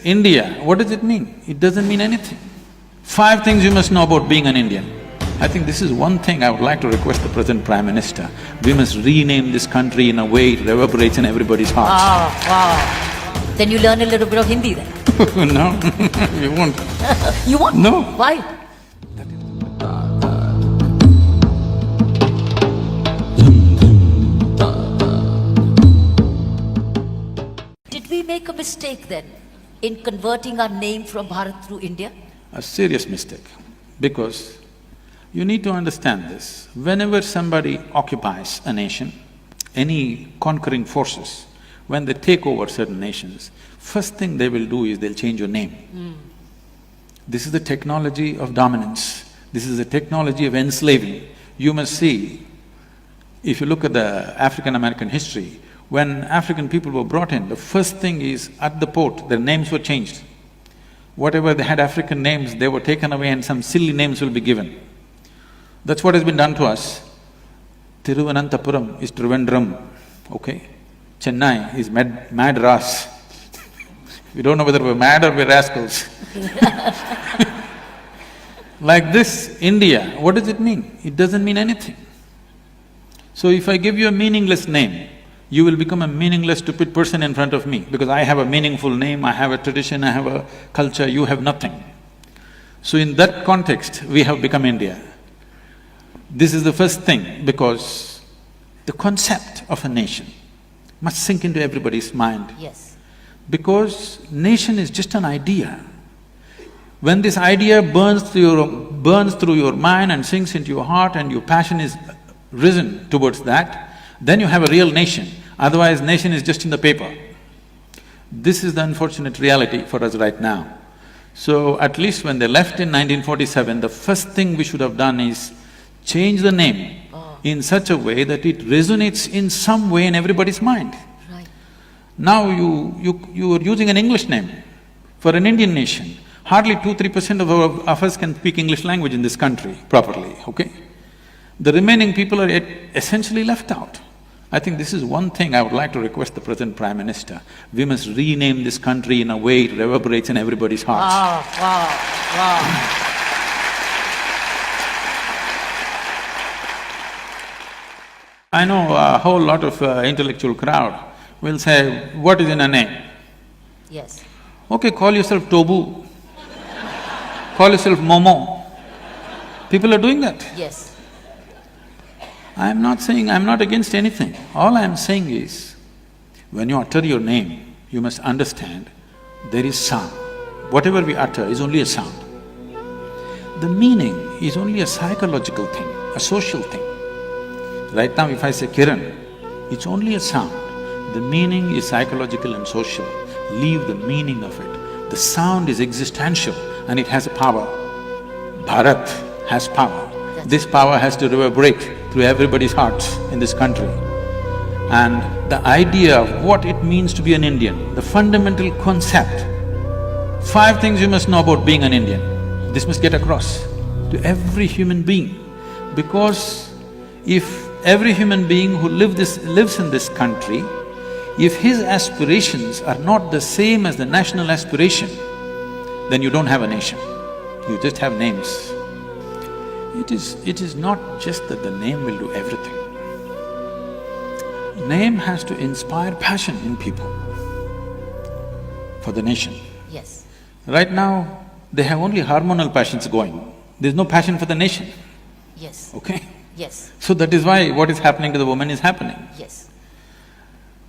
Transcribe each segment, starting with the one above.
India, what does it mean? It doesn't mean anything. 5 things you must know about being an Indian. I think this is one thing I would like to request the present Prime Minister. We must rename this country in a way it reverberates in everybody's hearts. Wow. Then you learn a little bit of Hindi then? No, we won't. You won't? No. Why? Did we make a mistake then in converting our name from Bharat through India? A serious mistake, because you need to understand this. Whenever somebody occupies a nation, any conquering forces, when they take over certain nations, first thing they will do is they'll change your name. This is the technology of dominance. This is the technology of enslaving. You must see, if you look at the African-American history, when African people were brought in, the first thing is, at the port, their names were changed. Whatever they had African names, they were taken away and some silly names will be given. That's what has been done to us. Thiruvananthapuram is Trivandrum, okay? Chennai is Madras. We don't know whether we're mad or we're rascals. Like this, India, what does it mean? It doesn't mean anything. So if I give you a meaningless name, you will become a meaningless, stupid person in front of me, because I have a meaningful name, I have a tradition, I have a culture, you have nothing. So in that context, we have become India. This is the first thing, because the concept of a nation must sink into everybody's mind. Yes. Because nation is just an idea. When this idea burns through your mind and sinks into your heart and your passion is risen towards that, then you have a real nation. Otherwise, nation is just in the paper. This is the unfortunate reality for us right now. So at least when they left in 1947, the first thing we should have done is change the name in such a way that it resonates in some way in everybody's mind. Right. Now you are using an English name for an Indian nation. Hardly 2–3% of us can speak English language in this country properly, okay? The remaining people are essentially left out. I think this is one thing I would like to request the present Prime Minister. We must rename this country in a way it reverberates in everybody's hearts. Wow. I know a whole lot of intellectual crowd will say, what is in a name? Yes. Okay, call yourself Tobu, call yourself Momo. People are doing that. Yes. I'm not saying… I'm not against anything. All I'm saying is, when you utter your name, you must understand there is sound. Whatever we utter is only a sound. The meaning is only a psychological thing, a social thing. Right now if I say Kiran, it's only a sound. The meaning is psychological and social. Leave the meaning of it. The sound is existential and it has a power. Bharat has power. This power has to reverberate through everybody's hearts in this country. And the idea of what it means to be an Indian, the fundamental concept, 5 things you must know about being an Indian, this must get across to every human being. Because if every human being who lives in this country, if his aspirations are not the same as the national aspiration, then you don't have a nation, you just have names. It is not just that the name will do everything. Name has to inspire passion in people for the nation. Yes. Right now, they have only hormonal passions going, there's no passion for the nation. Yes. Okay? Yes. So that is why what is happening to the woman is happening. Yes.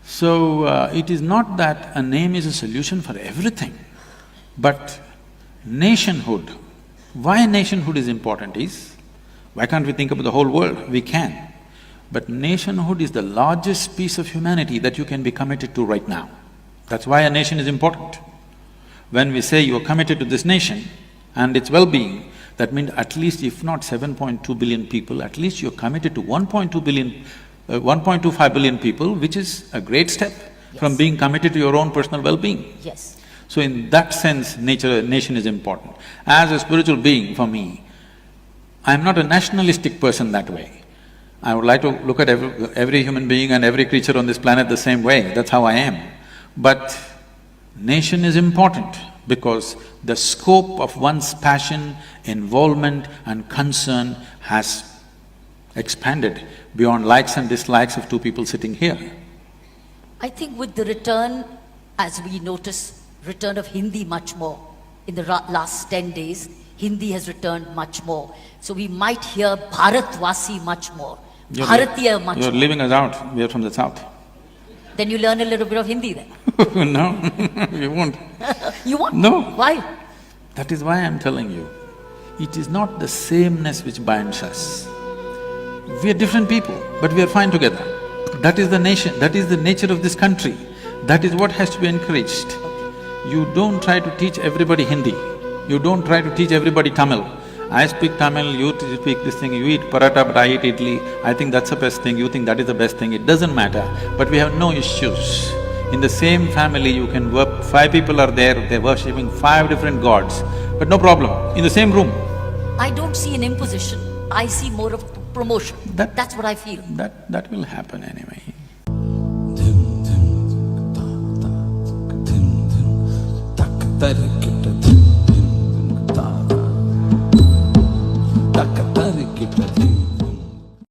So, it is not that a name is a solution for everything, but nationhood. Why nationhood is important is, why can't we think about the whole world? We can. But nationhood is the largest piece of humanity that you can be committed to right now. That's why a nation is important. When we say you are committed to this nation and its well-being, that means at least if not 7.2 billion people, at least you're committed to 1.25 billion people, which is a great step from being committed to your own personal well-being. Yes. So in that sense, nation is important. As a spiritual being, for me, I'm not a nationalistic person that way. I would like to look at every human being and every creature on this planet the same way, that's how I am. But Nation is important because the scope of one's passion, involvement and concern has expanded beyond likes and dislikes of two people sitting here. I think with the return, as we notice, return of Hindi much more. In the last 10 days, Hindi has returned much more. So we might hear Bharatvasi much more, Bharatiya much more. You're leaving us out, we are from the south. Then you learn a little bit of Hindi then. No, you won't. You won't? No. Why? That is why I'm telling you, it is not the sameness which binds us. We are different people, but we are fine together. That is the nation, that is the nature of this country. That is what has to be encouraged. You don't try to teach everybody Hindi. You don't try to teach everybody Tamil. I speak Tamil, you speak this thing, you eat paratha but I eat idli. I think that's the best thing, you think that is the best thing. It doesn't matter, but we have no issues. In the same family, you can work… 5 people are there, they're worshipping 5 different gods, but no problem, in the same room. I don't see an imposition. I see more of promotion. That's what I feel. That will happen anyway. Takatari kita